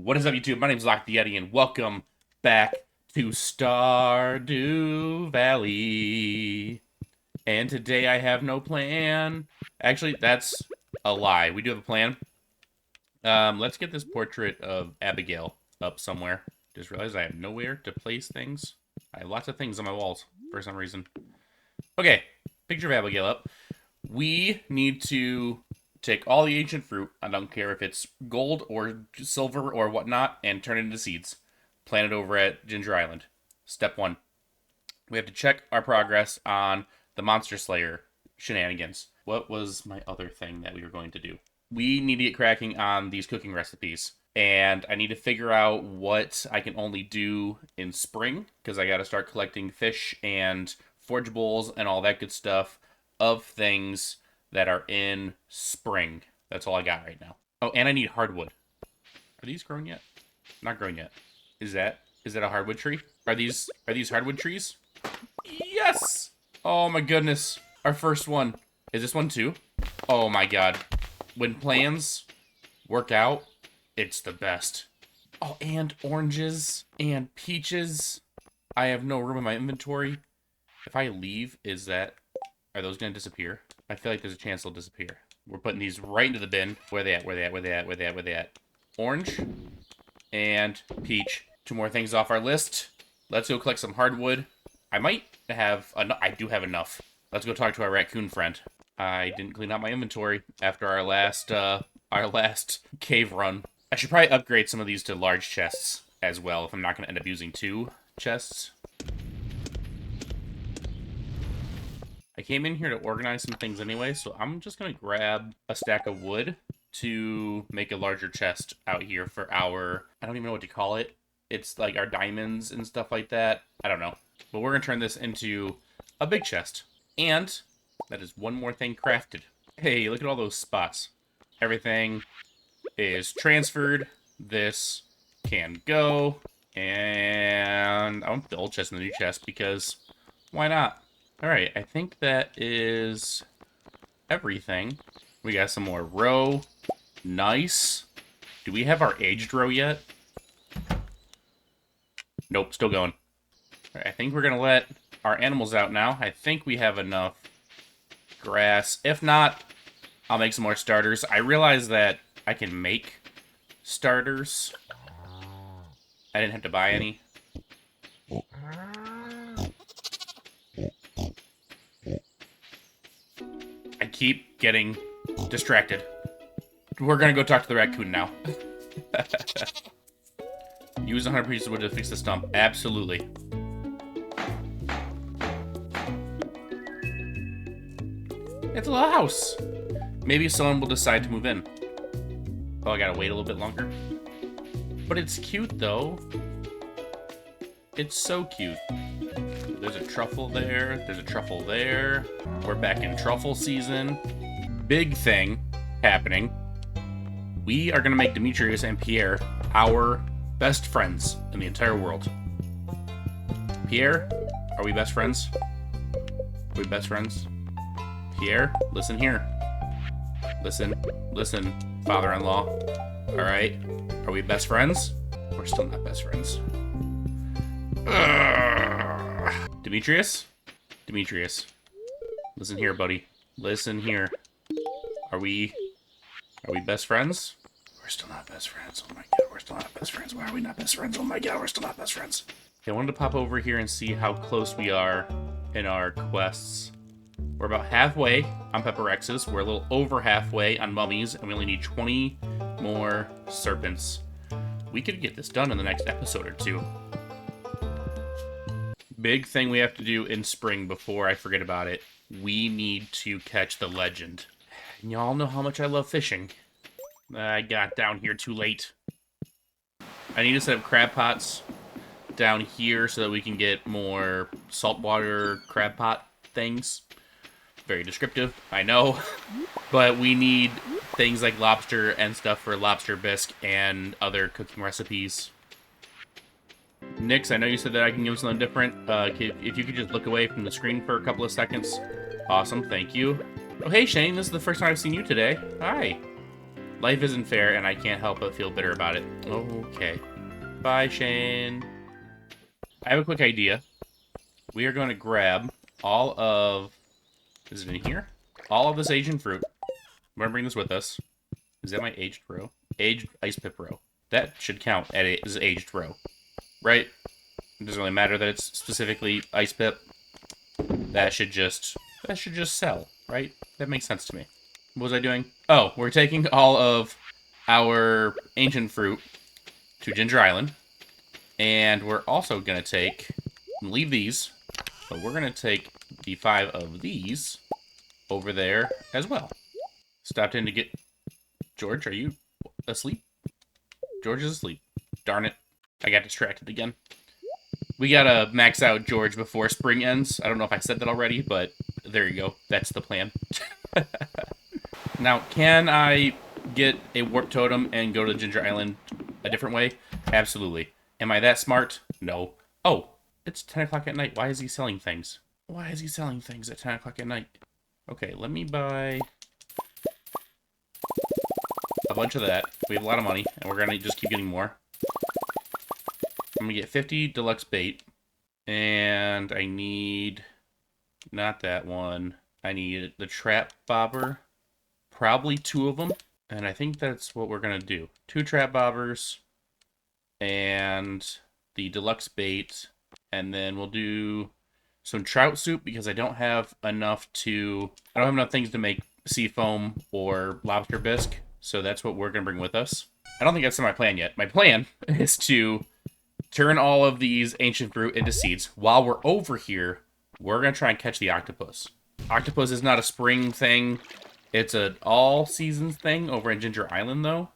What is up, YouTube? My name is Lock the Yeti, and welcome back to Stardew Valley. And today I have no plan. Actually, that's a lie. We do have a plan. Let's get this portrait of Abigail up somewhere. Just realized I have nowhere to place things. I have lots of things on my walls for some reason. Okay, picture of Abigail up. We need to take all the ancient fruit, I don't care if it's gold or silver or whatnot, and turn it into seeds. Plant it over at Ginger Island. Step 1. We have to check our progress on the Monster Slayer shenanigans. What was my other thing that we were going to do? We need to get cracking on these cooking recipes. And I need to figure out what I can only do in spring, because I got to start collecting fish and forageables and all that good stuff of things that are in spring. That's all I got right now. Oh, and I need hardwood. Are these grown yet? Not grown yet. Is that a hardwood tree? Are these hardwood trees? Yes! Oh my goodness. Our first one. Is this one too? Oh my god. When plans work out, it's the best. Oh, and oranges and peaches. I have no room in my inventory. If I leave, are those going to disappear? I feel like there's a chance they'll disappear. We're putting these right into the bin. Where they at? Where they at? Where they at? Where they at? Where they at? Orange and peach. 2 more things off our list. Let's go collect some hardwood. I might have enough. I do have enough. Let's go talk to our raccoon friend. I didn't clean out my inventory after our last cave run. I should probably upgrade some of these to large chests as well if I'm not going to end up using 2 chests. I came in here to organize some things anyway, so I'm just going to grab a stack of wood to make a larger chest out here for our, I don't even know what to call it. It's like our diamonds and stuff like that. I don't know. But we're going to turn this into a big chest. And that is one more thing crafted. Hey, look at all those spots. Everything is transferred. This can go. And I want the old chest and the new chest because why not? Alright, I think that is everything. We got some more row. Nice. Do we have our aged row yet? Nope, still going. Alright, I think we're going to let our animals out now. I think we have enough grass. If not, I'll make some more starters. I realize that I can make starters. I didn't have to buy any. I keep getting distracted. We're gonna go talk to the raccoon now. Use 100 pieces of wood to fix the stump. Absolutely. It's a little house. Maybe someone will decide to move in. Oh, I gotta wait a little bit longer. But it's cute, though. It's so cute. There's a truffle there. There's a truffle there. We're back in truffle season. Big thing happening. We are going to make Demetrius and Pierre our best friends in the entire world. Pierre, are we best friends? Are we best friends? Pierre, listen here. Listen, father-in-law. All right. Are we best friends? We're still not best friends. Demetrius? Demetrius. Listen here, buddy. Listen here. Are we best friends? We're still not best friends. Oh my god, we're still not best friends. Why are we not best friends? Oh my god, we're still not best friends. Okay, I wanted to pop over here and see how close we are in our quests. We're about halfway on Pepper X's. We're a little over halfway on Mummies, and we only need 20 more serpents. We could get this done in the next episode or 2. Big thing we have to do in spring before I forget about it. We need to catch the legend. And y'all know how much I love fishing. I got down here too late. I need to set up crab pots down here so that we can get more saltwater crab pot things. Very descriptive, I know. But we need things like lobster and stuff for lobster bisque and other cooking recipes. Nix, I know you said that I can give something different. If you could just look away from the screen for a couple of seconds. Awesome, thank you. Oh, hey, Shane, this is the first time I've seen you today. Hi. Life isn't fair, and I can't help but feel bitter about it. Okay. Bye, Shane. I have a quick idea. We are going to grab all of... Is it in here? All of this Asian fruit. We're going to bring this with us. Is that my aged row? Aged ice pip row. That should count as aged row. Right? It doesn't really matter that it's specifically ice pip. That should just sell, right? That makes sense to me. What was I doing? Oh, we're taking all of our ancient fruit to Ginger Island. And we're also going to leave these, but we're going to take the 5 of these over there as well. Stopped in to get... George, are you asleep? George is asleep. Darn it. I got distracted again. We gotta max out George before spring ends. I don't know if I said that already, but there you go. That's the plan. Now, can I get a warp totem and go to Ginger Island a different way? Absolutely. Am I that smart? No. Oh, it's 10 o'clock at night. Why is he selling things? Why is he selling things at 10 o'clock at night? Okay, let me buy a bunch of that. We have a lot of money, and we're going to just keep getting more. I'm going to get 50 deluxe bait, and I need... Not that one. I need the trap bobber. Probably 2 of them, and I think that's what we're going to do. 2 trap bobbers, and the deluxe bait, and then we'll do some trout soup, because I don't have enough things to make sea foam or lobster bisque, so that's what we're going to bring with us. I don't think that's in my plan yet. My plan is to turn all of these ancient fruit into seeds. While we're over here, we're going to try and catch the octopus. Octopus is not a spring thing. It's an all-seasons thing over in Ginger Island, though.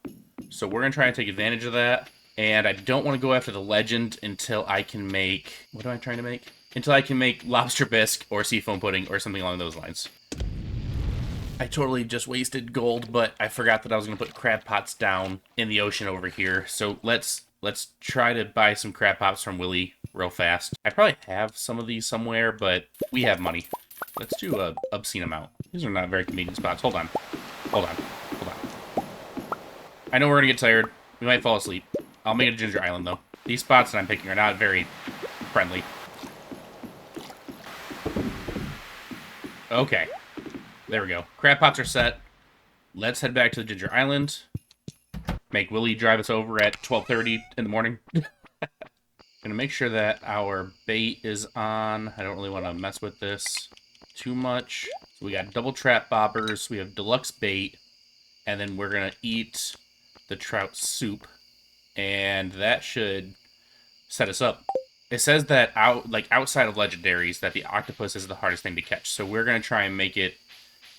So we're going to try and take advantage of that. And I don't want to go after the legend until I can make... What am I trying to make? Until I can make lobster bisque or seafoam pudding or something along those lines. I totally just wasted gold, but I forgot that I was going to put crab pots down in the ocean over here. So let's try to buy some crab pots from Willie real fast. I probably have some of these somewhere, but we have money. Let's do an obscene amount. These are not very convenient spots. Hold on. Hold on. Hold on. I know we're going to get tired. We might fall asleep. I'll make it a Ginger Island, though. These spots that I'm picking are not very friendly. Okay. There we go. Crab pots are set. Let's head back to the Ginger Island. Make Willie drive us over at 12:30 in the morning. Gonna make sure that our bait is on. I don't really want to mess with this too much. So we got double trap bobbers. We have deluxe bait. And then we're gonna eat the trout soup. And that should set us up. It says that outside of legendaries that the octopus is the hardest thing to catch. So we're gonna try and make it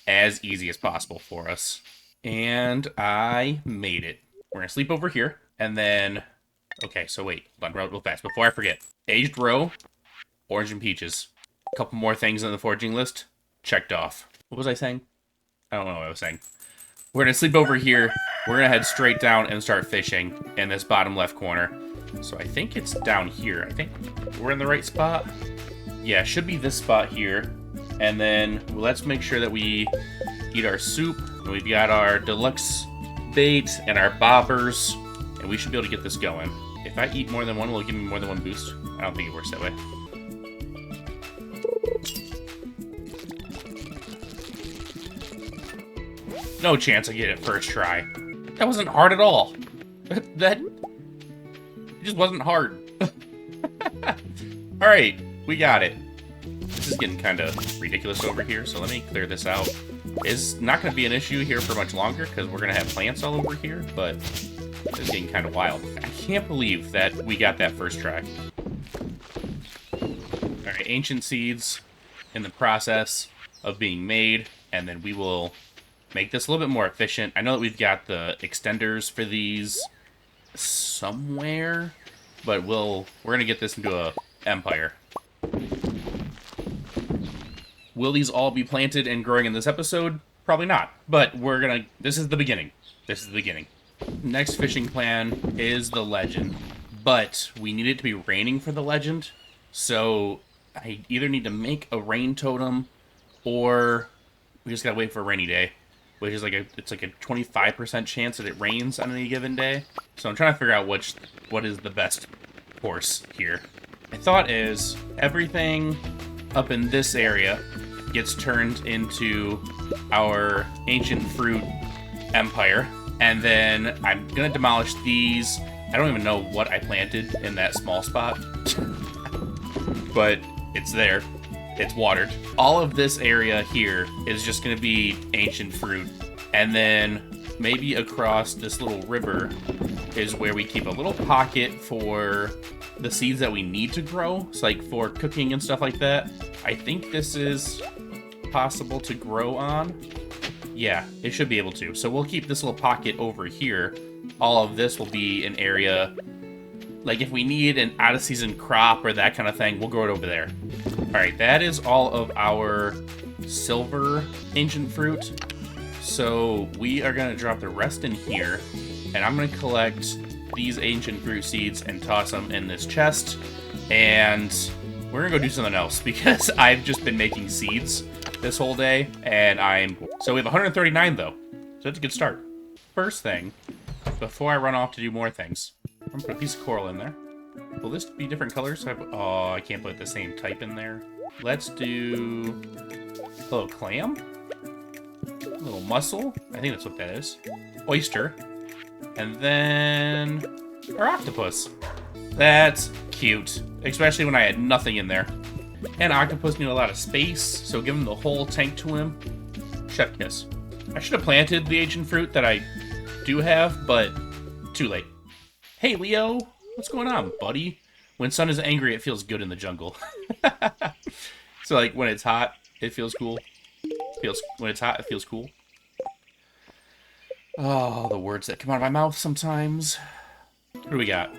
as easy as possible for us. And I made it. We're gonna sleep over here, and then... Okay, so wait. Hold on real fast. Before I forget. Aged roe, orange and peaches. A couple more things on the foraging list. Checked off. What was I saying? I don't know what I was saying. We're gonna sleep over here. We're gonna head straight down and start fishing in this bottom left corner. So I think it's down here. I think we're in the right spot. Yeah, it should be this spot here. And then let's make sure that we eat our soup. And we've got our deluxe bait and our bobbers. And we should be able to get this going. If I eat more than one, will it give me more than one boost? I don't think it works that way. No chance I get it first try. That wasn't hard at all. It just wasn't hard. Alright, we got it. This is getting kind of ridiculous over here, so let me clear this out. It's not going to be an issue here for much longer, because we're going to have plants all over here, but this is getting kind of wild. I can't believe that we got that first try. Alright, ancient seeds in the process of being made, and then we will make this a little bit more efficient. I know that we've got the extenders for these somewhere, but we're going to get this into a empire. Will these all be planted and growing in this episode? Probably not, but this is the beginning. This is the beginning. Next fishing plan is the legend, but we need it to be raining for the legend, so I either need to make a rain totem, or we just gotta wait for a rainy day, which is it's like a 25% chance that it rains on any given day. So I'm trying to figure out what is the best course here. My thought is everything up in this area gets turned into our ancient fruit empire, and then I'm gonna demolish these. I don't even know what I planted in that small spot, but it's there. It's watered. All of this area here is just gonna be ancient fruit, and then maybe across this little river is where we keep a little pocket for the seeds that we need to grow, so like for cooking and stuff like that. I think this is possible to grow on. Yeah, it should be able to. So we'll keep this little pocket over here. All of this will be an area, like if we need an out-of-season crop or that kind of thing, we'll grow it over there. All right, that is all of our silver ancient fruit. So we are gonna drop the rest in here, and I'm gonna collect these ancient fruit seeds and toss them in this chest, and we're gonna go do something else because I've just been making seeds this whole day, and so we have 139 though, so that's a good start. First thing, before I run off to do more things, I'm gonna put a piece of coral in there. Will this be different colors? Oh, I can't put the same type in there. Let's do a little clam, a little mussel, I think that's what that is, oyster, and then our octopus. That's cute, especially when I had nothing in there. And octopus need a lot of space, so give him the whole tank to him. Chef kiss. I should have planted the ancient fruit that I do have, but too late. Hey, Leo. What's going on, buddy? When sun is angry, it feels good in the jungle. So, like, when it's hot, it feels cool. When it's hot, it feels cool. Oh, the words that come out of my mouth sometimes. What do we got?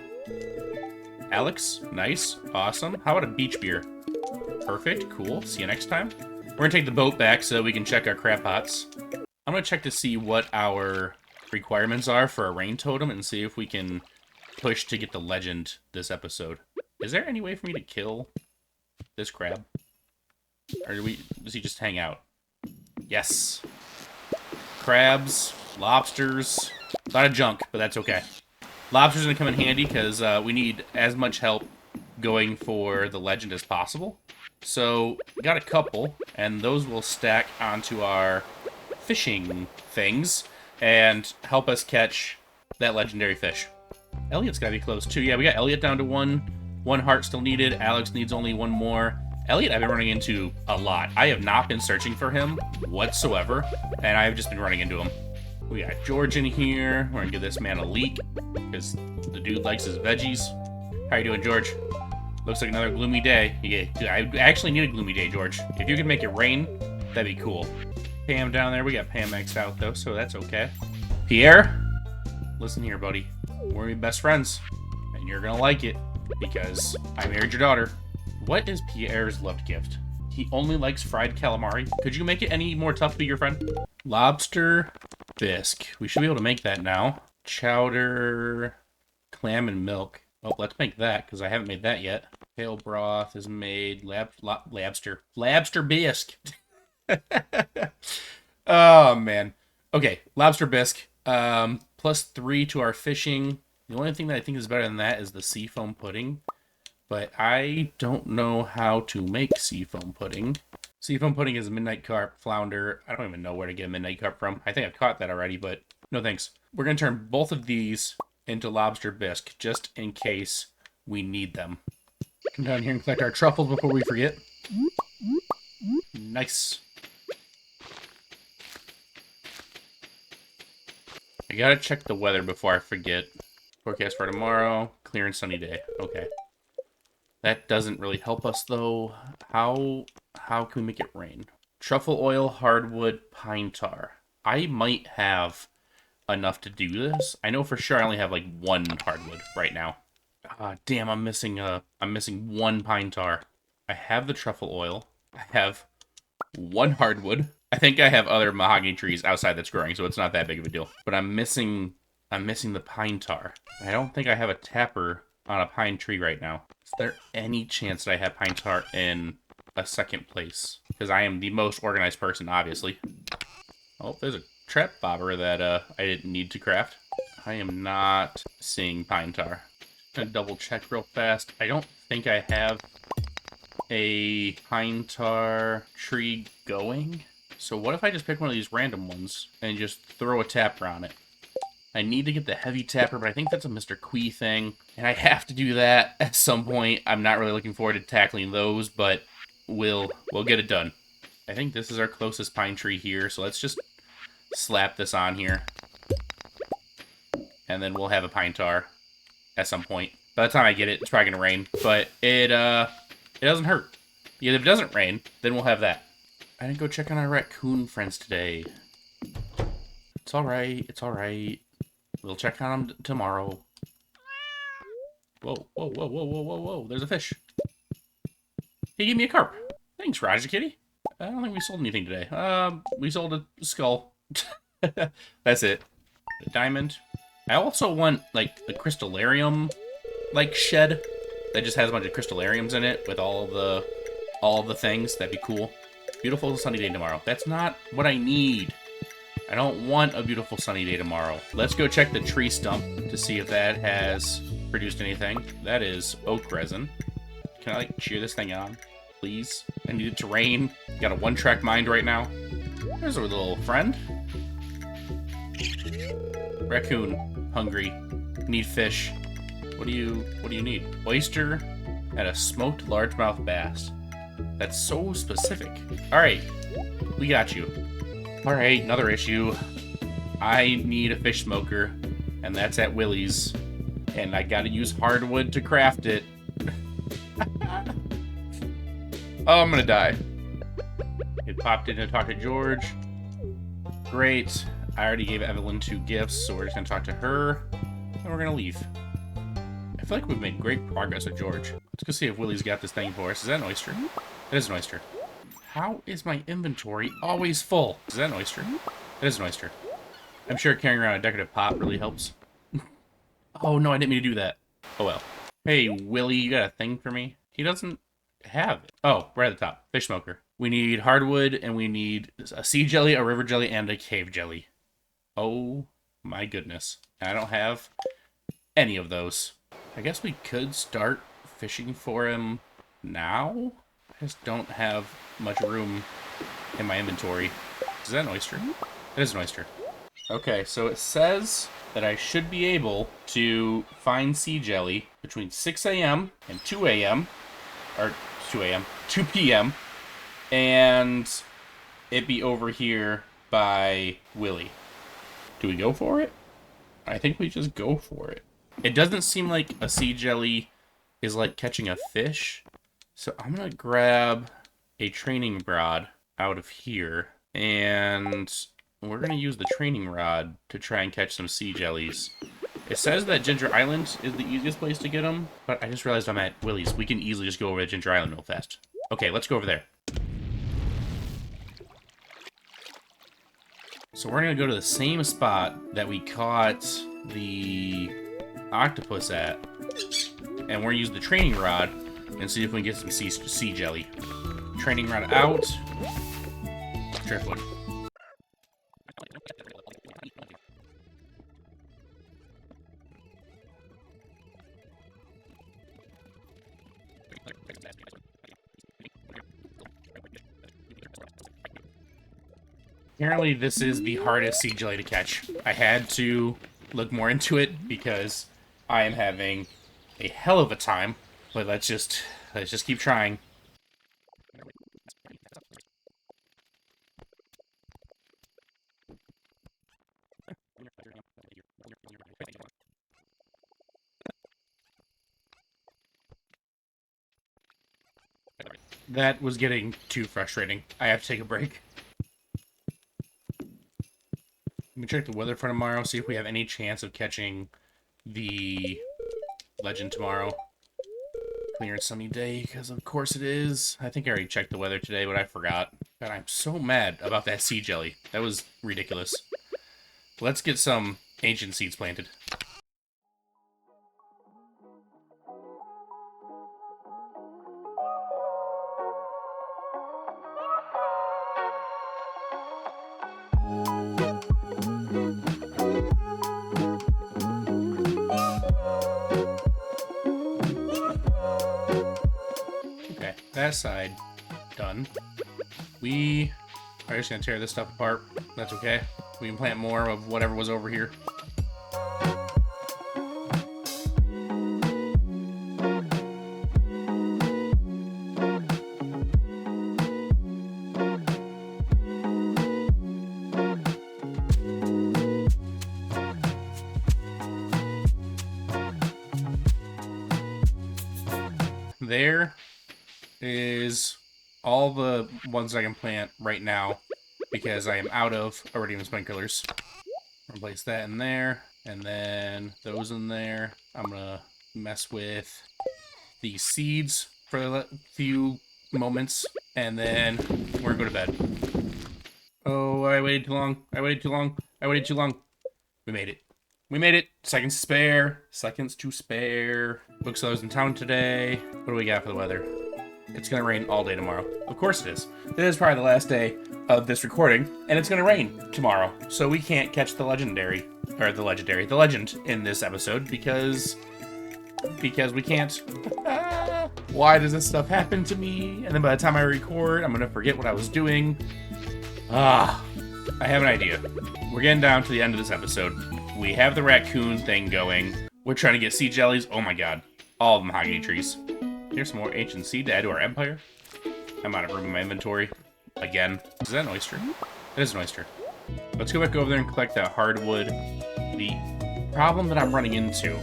Alex, nice, awesome. How about a beach beer? Perfect, cool. See you next time. We're gonna take the boat back so that we can check our crab pots. I'm gonna check to see what our requirements are for a rain totem and see if we can push to get the legend this episode. Is there any way for me to kill this crab? Or does he just hang out? Yes. Crabs, lobsters, a lot of junk, but that's okay. Lobster's gonna come in handy because we need as much help going for the legend as possible. So, got a couple, and those will stack onto our fishing things and help us catch that legendary fish. Elliot's gotta be close too. Yeah, we got Elliot down to one heart still needed. Alex needs only one more. Elliot I've been running into a lot. I have not been searching for him whatsoever, and I've just been running into him. We got George in here. We're gonna give this man a leak because the dude likes his veggies. How you doing, George? Looks like another gloomy day. Yeah, I actually need a gloomy day, George. If you could make it rain, that'd be cool. Pam down there. We got Pam maxed out, though, so that's okay. Pierre, listen here, buddy. We're best friends, and you're gonna like it because I married your daughter. What is Pierre's love gift? He only likes fried calamari. Could you make it any more tough to be your friend? Lobster bisque. We should be able to make that now. Chowder, clam and milk. Oh, let's make that, because I haven't made that yet. Kale broth is made. Lobster bisque. Oh, man. Okay, lobster bisque. +3 to our fishing. The only thing that I think is better than that is the seafoam pudding. But I don't know how to make seafoam pudding. Seafoam pudding is a midnight carp, flounder. I don't even know where to get a midnight carp from. I think I've caught that already, but no thanks. We're going to turn both of these into lobster bisque, just in case we need them. Come down here and collect our truffles before we forget. Nice. I gotta check the weather before I forget. Forecast for tomorrow, clear and sunny day. Okay. That doesn't really help us, though. How can we make it rain? Truffle oil, hardwood, pine tar. I might have enough to do this. I know for sure I only have like one hardwood right now. Damn, I'm missing one pine tar. I have the truffle oil. I have one hardwood. I think I have other mahogany trees outside that's growing, so it's not that big of a deal. But I'm missing the pine tar. I don't think I have a tapper on a pine tree right now. Is there any chance that I have pine tar in a second place? Because I am the most organized person, obviously. Oh, there's a trap bobber that I didn't need to craft. I am not seeing pine tar. Gonna double check real fast. I don't think I have a pine tar tree going. So what if I just pick one of these random ones and just throw a tapper on it? I need to get the heavy tapper, but I think that's a Mr. Quee thing, and I have to do that at some point. I'm not really looking forward to tackling those, but we'll get it done. I think this is our closest pine tree here, so let's just slap this on here, and then we'll have a pine tar at some point. By the time I get it, it's probably gonna rain, but it doesn't hurt. If it doesn't rain, then we'll have that. I didn't go check on our raccoon friends today. It's alright, it's alright. We'll check on them tomorrow. Whoa, whoa, whoa, whoa, whoa, whoa, whoa. There's a fish. He gave me a carp. Thanks, Roger Kitty. I don't think we sold anything today. We sold a skull. That's it. A diamond. I also want, like, the crystallarium, like, shed that just has a bunch of crystallariums in it with all of the things. That'd be cool. Beautiful sunny day tomorrow. That's not what I need. I don't want a beautiful sunny day tomorrow. Let's go check the tree stump to see if that has produced anything. That is oak resin. Can I, like, cheer this thing on? Please? I need it to rain. Got a one-track mind right now. There's our little friend. Raccoon. Hungry. Need fish. What do you need? Oyster and a smoked largemouth bass. That's so specific. Alright. We got you. Alright, another issue. I need a fish smoker, and that's at Willie's. And I gotta use hardwood to craft it. Oh, I'm gonna die. It popped in to talk to George. Great. I already gave Evelyn 2 gifts, so we're just gonna talk to her, and we're gonna leave. I feel like we've made great progress with George. Let's go see if Willie's got this thing for us. Is that an oyster? It is an oyster. How is my inventory always full? Is that an oyster? It is an oyster. I'm sure carrying around a decorative pot really helps. Oh, no, I didn't mean to do that. Oh, well. Hey, Willie, you got a thing for me? He doesn't have it. Oh, right at the top. Fish smoker. We need hardwood, and we need a sea jelly, a river jelly, and a cave jelly. Oh, my goodness. I don't have any of those. I guess we could start fishing for him now? I just don't have much room in my inventory. Is that an oyster? It is an oyster. Okay, so it says that I should be able to find sea jelly between 6 a.m. and 2 a.m. Or 2 a.m. 2 p.m. And it be over here by Willie. Do we go for it? I think we just go for it. It doesn't seem like a sea jelly is like catching a fish. So I'm going to grab a training rod out of here, and we're going to use the training rod to try and catch some sea jellies. It says that Ginger Island is the easiest place to get them, but I just realized I'm at Willie's. We can easily just go over to Ginger Island real fast. Okay, let's go over there. So we're going to go to the same spot that we caught the octopus at, and we're going to use the training rod and see if we can get some sea jelly. Training rod out. Driftwood. Apparently this is the hardest sea jelly to catch. I had to look more into it because I am having a hell of a time. But let's just keep trying. That was getting too frustrating. I have to take a break. Let me check the weather for tomorrow, see if we have any chance of catching the legend tomorrow. Clear and sunny day, because of course it is. I think I already checked the weather today, but I forgot. God, I'm so mad about that sea jelly. That was ridiculous. Let's get some ancient seeds planted. that side done. We are just gonna tear this stuff apart. That's okay. We can plant more of whatever was over here. There is all the ones I can plant right now because I am out of iridium sprinklers. Replace that in there, and then those in there. I'm gonna mess with the seeds for a few moments, and then we're gonna go to bed. Oh, I waited too long. I waited too long. I waited too long. We made it. We made it. Seconds to spare. Seconds to spare. Bookseller's in town today. What do we got for the weather? It's gonna rain all day tomorrow. Of course it is. This is probably the last day of this recording, and it's gonna rain tomorrow. So we can't catch the legend in this episode because we can't. Why does this stuff happen to me? And then by the time I record, I'm gonna forget what I was doing. I have an idea. We're getting down to the end of this episode. We have the raccoon thing going. We're trying to get sea jellies. Oh my god. All the mahogany trees. Here's some more ancient seed to add to our empire. I'm out of room in my inventory. Again. Is that an oyster? It is an oyster. Let's go back over there and collect that hardwood. The problem that I'm running into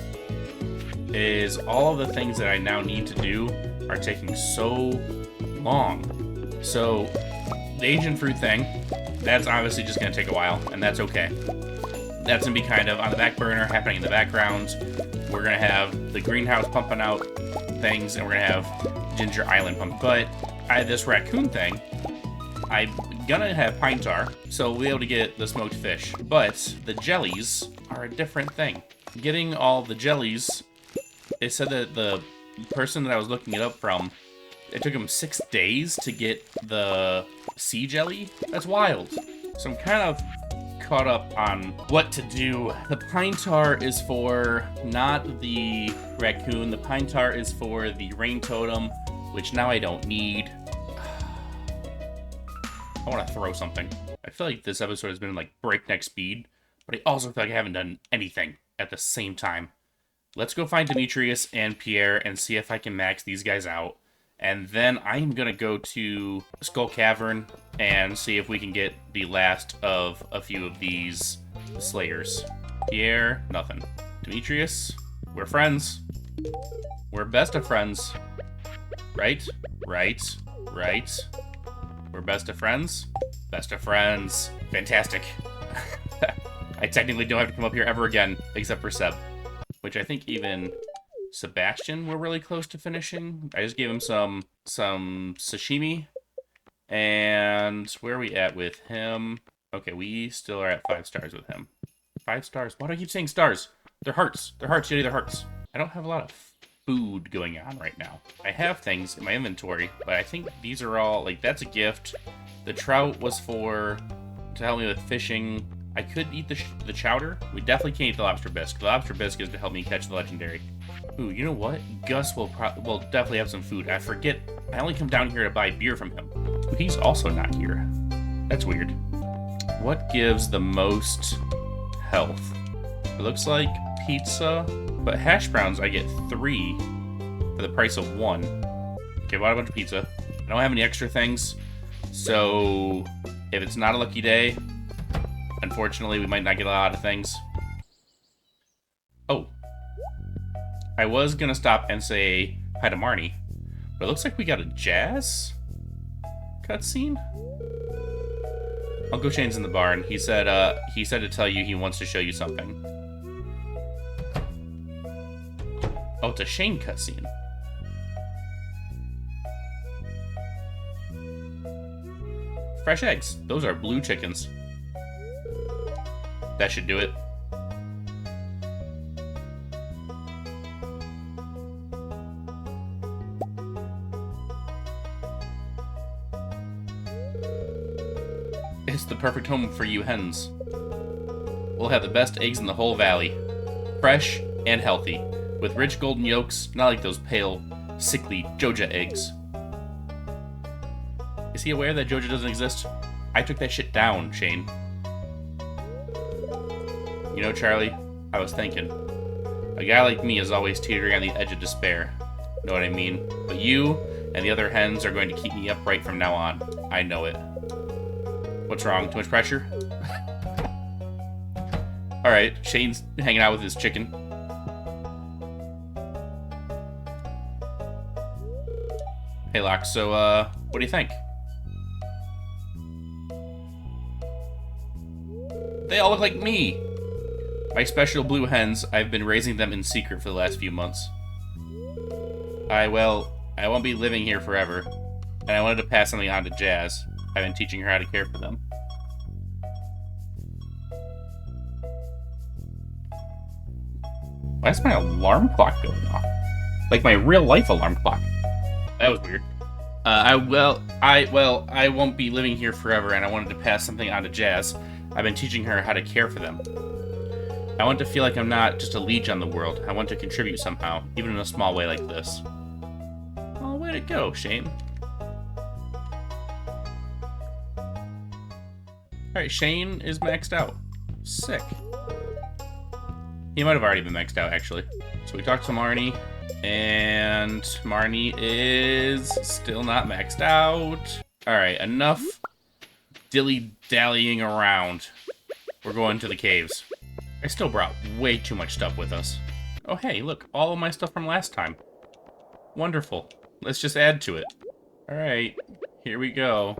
is all of the things that I now need to do are taking so long. So, the ancient fruit thing, that's obviously just going to take a while, and that's okay. That's going to be kind of on the back burner, happening in the background. We're going to have the greenhouse pumping out things, and we're going to have Ginger Island pumped. But this raccoon thing, I'm going to have pine tar, so we'll be able to get the smoked fish. But the jellies are a different thing. Getting all the jellies, it said that the person that I was looking it up from, it took him 6 days to get the sea jelly. That's wild. So I'm kind of caught up on what to do. The pine tar is for not the raccoon. The pine tar is for the rain totem, which now I don't need. I want to throw something. I feel like this episode has been like breakneck speed, but I also feel like I haven't done anything at the same time. Let's go find Demetrius and Pierre and see if I can max these guys out. And then I'm going to go to Skull Cavern and see if we can get the last of a few of these Slayers. Pierre, nothing. Demetrius, we're friends. We're best of friends. Right? Right? Right? We're best of friends? Best of friends. Fantastic. I technically don't have to come up here ever again, except for Seb. Which I think even Sebastian we're really close to finishing. I just gave him some sashimi. And where are we at with him? Okay, we still are at 5 stars with him. 5 stars? Why do I keep saying stars? They're hearts. They're hearts, Yeti, they're hearts. I don't have a lot of food going on right now. I have things in my inventory, but I think these are all, like, that's a gift. The trout was to help me with fishing. I could eat the chowder. We definitely can't eat the lobster bisque. The lobster bisque is to help me catch the legendary. Ooh, you know what? Gus will definitely have some food. I forget. I only come down here to buy beer from him. He's also not here. That's weird. What gives the most health? It looks like pizza, but hash browns I get 3 for the price of 1. Okay, bought a bunch of pizza. I don't have any extra things, so if it's not a lucky day, unfortunately, we might not get a lot of things. Oh. I was gonna stop and say hi to Marnie, but it looks like we got a jazz cutscene. Uncle Shane's in the barn. He said to tell you he wants to show you something. Oh, it's a Shane cutscene. Fresh eggs. Those are blue chickens. That should do it. It's the perfect home for you hens. We'll have the best eggs in the whole valley. Fresh and healthy, with rich golden yolks, not like those pale, sickly Joja eggs. Is he aware that Jojo doesn't exist? I took that shit down, Shane. You know, Charlie, I was thinking. A guy like me is always teetering on the edge of despair. Know what I mean? But you and the other hens are going to keep me upright from now on. I know it. What's wrong? Too much pressure? Alright, Shane's hanging out with his chicken. Hey, Locke, so, what do you think? They all look like me! My special blue hens, I've been raising them in secret for the last few months. I won't be living here forever, and I wanted to pass something on to Jazz. I've been teaching her how to care for them. Why is my alarm clock going off? Like my real-life alarm clock. That was weird. I won't be living here forever, and I wanted to pass something on to Jazz. I've been teaching her how to care for them. I want to feel like I'm not just a leech on the world. I want to contribute somehow, even in a small way like this. Oh, way to go, Shane. Alright, Shane is maxed out. Sick. He might have already been maxed out, actually. So we talked to Marnie, and Marnie is still not maxed out. Alright, enough dilly-dallying around. We're going to the caves. I still brought way too much stuff with us. Oh hey, look, all of my stuff from last time. Wonderful. Let's just add to it. Alright, here we go.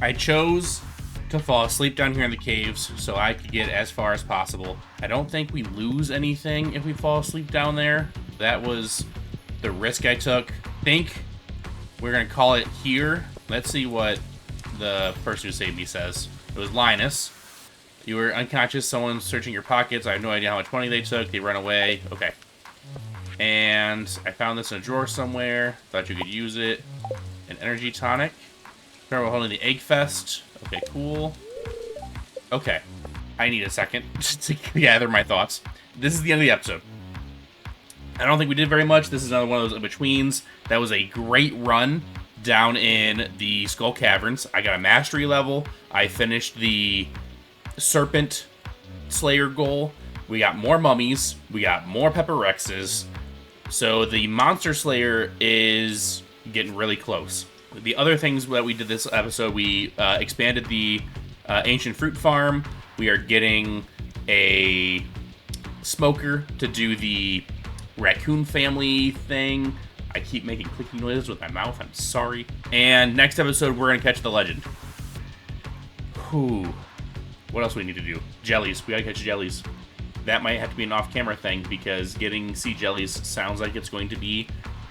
I chose to fall asleep down here in the caves so I could get as far as possible. I don't think we lose anything if we fall asleep down there. That was the risk I took. I think we're gonna call it here. Let's see what the person who saved me says. It was Linus. You were unconscious, someone's searching your pockets. I have no idea how much money they took. They run away. Okay. And I found this in a drawer somewhere. Thought you could use it. An energy tonic. Remember holding the Egg Fest. Okay, cool. Okay. I need a second to gather my thoughts. This is the end of the episode. I don't think we did very much. This is another one of those in-betweens. That was a great run down in the Skull Caverns. I got a mastery level. I finished the Serpent Slayer goal. We got more mummies. We got more Pepper Rexes. So the Monster Slayer is getting really close. The other things that we did this episode, we expanded the Ancient Fruit Farm. We are getting a smoker to do the raccoon family thing. I keep making clicking noises with my mouth. I'm sorry. And next episode, we're going to catch the legend. Whew. What else do we need to do? Jellies. We got to catch jellies. That might have to be an off-camera thing because getting sea jellies sounds like it's going to be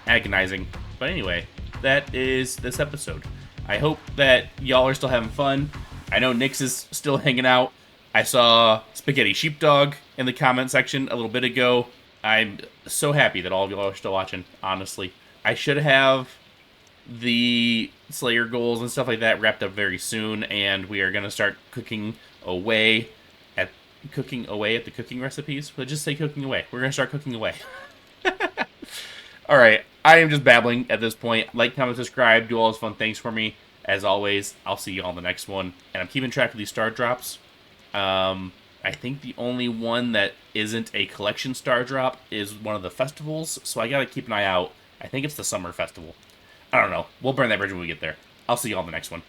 agonizing. But anyway, that is this episode. I hope that y'all are still having fun. I know Nyx is still hanging out. I saw Spaghetti Sheepdog in the comment section a little bit ago. I'm so happy that all of y'all are still watching, honestly. I should have the Slayer goals and stuff like that wrapped up very soon, and we are going to start cooking away at the cooking recipes. We'll just say cooking away. We're going to start cooking away. Alright, I am just babbling at this point. Like, comment, subscribe, do all those fun things for me. As always, I'll see you all in the next one. And I'm keeping track of these star drops. I think the only one that isn't a collection star drop is one of the festivals, so I gotta keep an eye out. I think it's the summer festival. I don't know. We'll burn that bridge when we get there. I'll see you all in the next one.